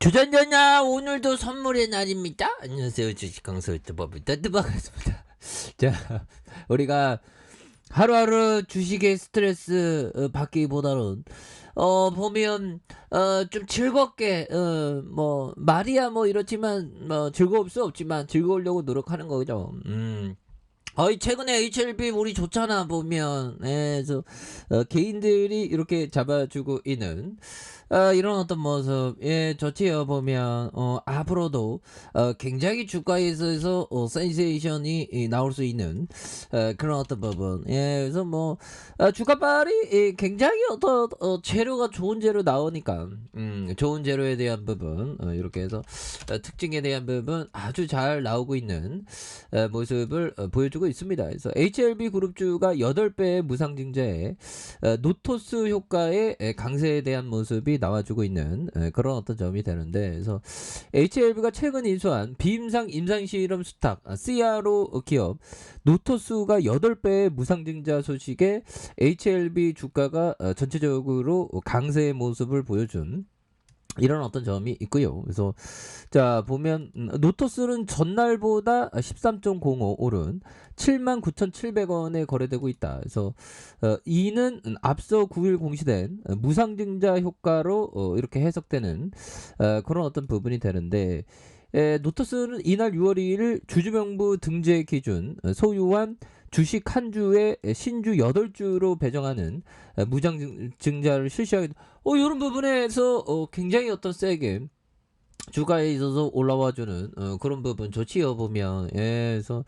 주전자냐 오늘도 선물의 날입니다. 안녕하세요. 주식강사 유튜버입니다. 반갑습니다. 자, 우리가 하루하루 주식의 스트레스 받기보다는 보면 좀 즐겁게 뭐 말이야 뭐 이렇지만 뭐 즐거울 수 없지만 즐거우려고 노력하는 거죠. 최근에 HLB 우리 좋잖아 보면. 그래서 개인들이 이렇게 잡아주고 있는 이런 어떤 모습 좋지요 보면. 앞으로도 굉장히 주가에 있어서 센세이션이 나올 수 있는 그런 어떤 부분. 그래서 뭐 주가빨이 굉장히 어떤 재료가 좋은 재료 나오니까 좋은 재료에 대한 부분 이렇게 해서 특징에 대한 부분 아주 잘 나오고 있는 모습을 보여주고 있습니다. 그래서 HLB 그룹주가 8배의 무상증자에 노토스 효과의 강세에 대한 모습이 나와주고 있는 그런 어떤 점이 되는데, 그래서 HLB가 최근 인수한 비임상 임상실험 수탁 CRO 기업 노토스가 8배의 무상증자 소식에 HLB 주가가 전체적으로 강세의 모습을 보여준 이런 어떤 점이 있고요. 그래서 자 보면 노토스는 전날보다 13.05 오른 79,700원에 거래되고 있다. 그래서 이는 앞서 9일 공시된 무상증자 효과로 이렇게 해석되는 그런 어떤 부분이 되는데, 노토스는 이날 6월 2일 주주명부 등재 기준 소유한 주식 한 주에 신주 8주로 배정하는 무상증자를 실시하게. 이런 부분에서 굉장히 어떤 세게 주가에 있어서 올라와주는 그런 부분 좋지요 보면. 그래서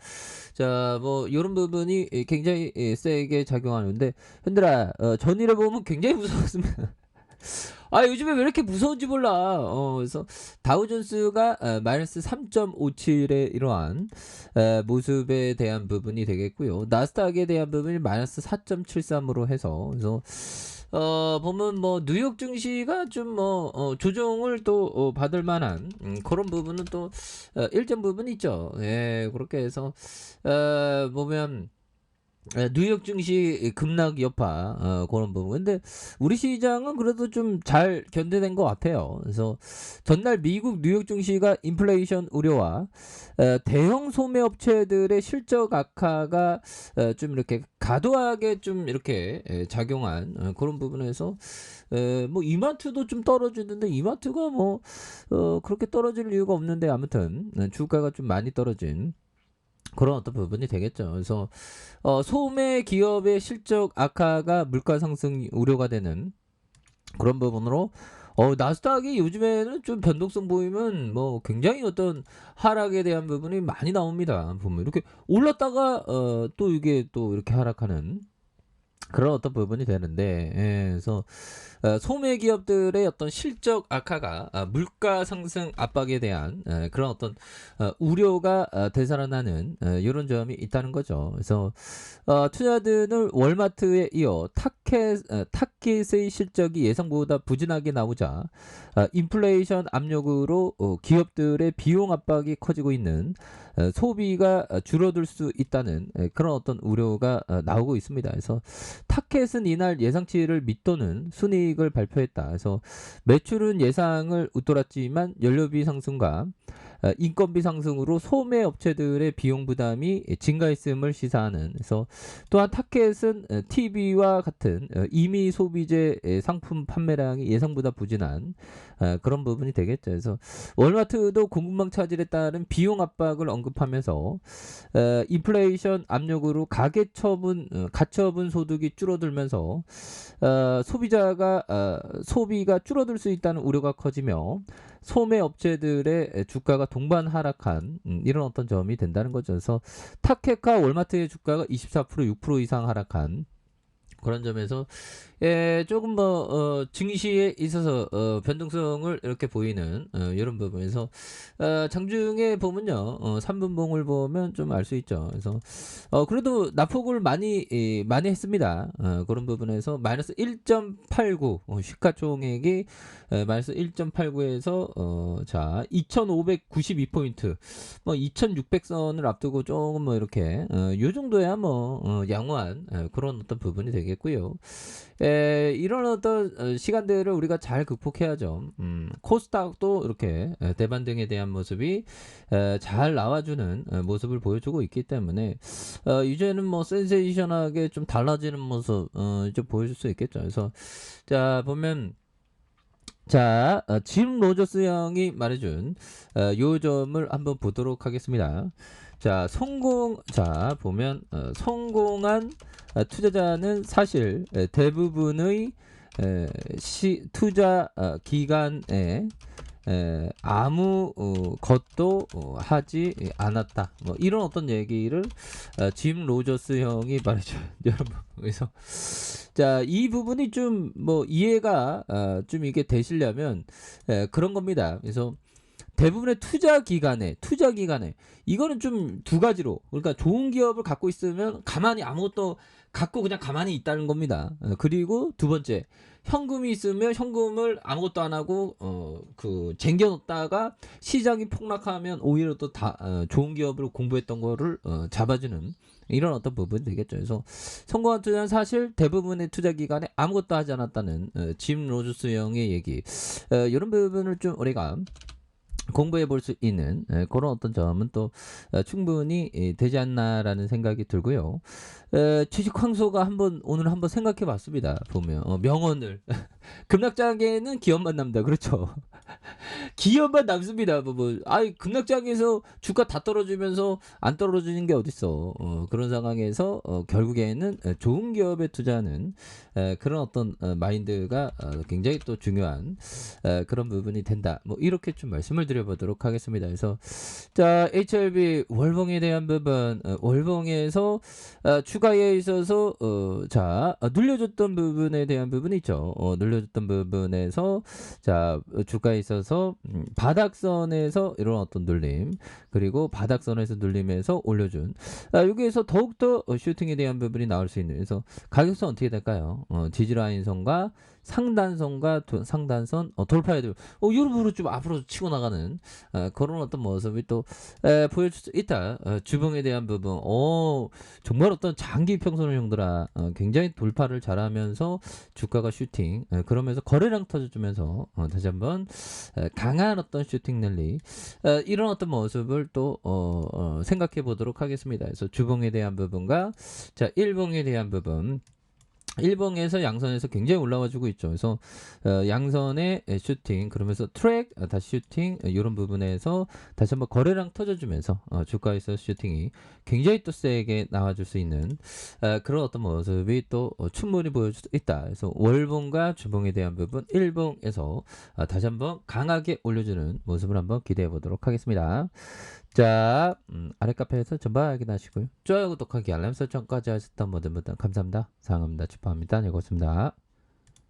자 뭐 이런 부분이 굉장히 세게 작용하는데, 현들아 전일에 보면 굉장히 무서웠습니다. 요즘에 왜 이렇게 무서운지 몰라. 그래서 다우존스가 마이너스 3.57의 이러한 모습에 대한 부분이 되겠고요. 나스닥에 대한 부분이 마이너스 4.73으로 해서, 그래서 보면 뭐 뉴욕 증시가 좀 뭐 조정을 또 받을 만한 그런 부분은 또 일정 부분 있죠. 그렇게 해서 보면 뉴욕 증시 급락 여파 그런 부분. 근데 우리 시장은 그래도 좀 잘 견뎌낸 것 같아요. 그래서 전날 미국 뉴욕 증시가 인플레이션 우려와 대형 소매 업체들의 실적 악화가 좀 이렇게 과도하게 좀 이렇게 작용한 그런 부분에서 뭐 이마트도 좀 떨어지는데, 이마트가 뭐 그렇게 떨어질 이유가 없는데 아무튼 주가가 좀 많이 떨어진 그런 어떤 부분이 되겠죠. 그래서 소매 기업의 실적 악화가 물가 상승 우려가 되는 그런 부분으로 나스닥이 요즘에는 좀 변동성 보이면 뭐 굉장히 어떤 하락에 대한 부분이 많이 나옵니다. 보면 이렇게 올랐다가 또 이게 또 이렇게 하락하는 그런 어떤 부분이 되는데, 그래서 소매 기업들의 어떤 실적 악화가 물가 상승 압박에 대한 그런 어떤 우려가 되살아나는 이런 점이 있다는 거죠. 그래서 투자들은 월마트에 이어 타켓의 실적이 예상보다 부진하게 나오자 인플레이션 압력으로 기업들의 비용 압박이 커지고 있는 소비가 줄어들 수 있다는 그런 어떤 우려가 나오고 있습니다. 그래서 타켓은 이날 예상치를 밑도는 순이익을 발표했다. 그래서 매출은 예상을 웃돌았지만 연료비 상승과 인건비 상승으로 소매 업체들의 비용 부담이 증가했음을 시사하는. 그래서 또한 타켓은 TV와 같은 임의 소비재 상품 판매량이 예상보다 부진한 그런 부분이 되겠죠. 그래서 월마트도 공급망 차질에 따른 비용 압박을 언급하면서 인플레이션 압력으로 가처분 소득이 줄어들면서 소비가 줄어들 수 있다는 우려가 커지며 소매 업체들의 주가가 동반 하락한 이런 어떤 점이 된다는 거죠. 그래서 타켓과 월마트의 주가가 24%, 6% 이상 하락한 그런 점에서 조금 뭐 증시에 있어서 변동성을 이렇게 보이는 이런 부분에서 장중에 보면요, 3분봉을 보면 좀 알 수 있죠. 그래서 그래도 낙폭을 많이 했습니다. 그런 부분에서 마이너스 1.89 시가총액이 마이너스 1.89에서 자 2,592포인트, 뭐 2,600선을 앞두고 조금 뭐 이렇게 요 정도야 뭐 양호한 그런 어떤 부분이 되겠. 되겠고요. 이런 어떤 시간들을 우리가 잘 극복해야죠. 코스닥도 이렇게 대반등에 대한 모습이 잘 나와주는 모습을 보여주고 있기 때문에 이제는 뭐 센세이션하게 좀 달라지는 모습 이제 보여줄 수 있겠죠. 그래서 자 보면 짐 로저스 형이 말해준 요 점을 한번 보도록 하겠습니다. 보면 성공한 투자자는 사실 대부분의 투자 기간에 아무 것도 하지 않았다. 뭐 이런 어떤 얘기를 짐 로저스 형이 말해줘요. 여러분. 그래서 이 부분이 좀 뭐 이해가 좀 이게 되시려면 그런 겁니다. 그래서 대부분의 투자 기간에 이거는 좀 두 가지로, 그러니까 좋은 기업을 갖고 있으면 가만히 아무것도 갖고 그냥 가만히 있다는 겁니다. 그리고 두 번째, 현금이 있으면 현금을 아무것도 안 하고 쟁겨 놓다가 시장이 폭락하면 오히려 또 좋은 기업으로 공부했던 거를 잡아주는 이런 어떤 부분이 되겠죠. 그래서 성공한 투자는 사실 대부분의 투자 기간에 아무것도 하지 않았다는 짐 로저스 형의 얘기, 이런 부분을 좀 우리가 공부해 볼 수 있는 그런 어떤 점은 또 충분히 되지 않나라는 생각이 들고요. 주식 황소가 오늘 한번 생각해 봤습니다. 보면 명언을 급락장에는 기업만 남다. 그렇죠. 기업만 남습니다. 급락장에서 주가 다 떨어지면서 안 떨어지는 게 어딨어. 그런 상황에서 결국에는 좋은 기업에 투자하는 그런 어떤 마인드가 굉장히 또 중요한 그런 부분이 된다. 뭐 이렇게 좀 말씀을 드려보도록 하겠습니다. 그래서 HLB 월봉에 대한 부분, 월봉에서 추가에 있어서 눌려줬던 부분에 대한 부분이 있죠. 눌려줬던 부분에서 주가에 있어서 바닥선에서 이런 어떤 눌림, 그리고 바닥선에서 눌림에서 올려준 여기에서 더욱더 슈팅에 대한 부분이 나올 수 있는, 그래서 가격선 어떻게 될까요? 지지라인선과 상단선과 상단선 돌파해야 돼요. 유럽으로 좀 앞으로 치고 나가는 그런 어떤 모습이 또 보여줄 수 있다. 주봉에 대한 부분, 정말 어떤 장기 평선을 형들아 굉장히 돌파를 잘하면서 주가가 슈팅, 그러면서 거래량 터져주면서 다시 한번 강한 어떤 슈팅 랠리, 이런 어떤 모습을 또 생각해 보도록 하겠습니다. 그래서 주봉에 대한 부분과 일봉에 대한 부분, 일봉에서 양선에서 굉장히 올라와주고 있죠. 그래서 양선의 슈팅, 그러면서 트랙 다시 슈팅, 이런 부분에서 다시 한번 거래량 터져주면서 주가에서 슈팅이 굉장히 또 세게 나와줄 수 있는 그런 어떤 모습이 또 충분히 보여줄 수 있다. 그래서 월봉과 주봉에 대한 부분, 일봉에서 다시 한번 강하게 올려주는 모습을 한번 기대해 보도록 하겠습니다. 아래 카페에서 전방 확인하시고요. 좋아요, 구독하기, 알람 설정까지 하셨던 모든 분들 감사합니다. 사랑합니다. 축하합니다. 네, 고맙습니다.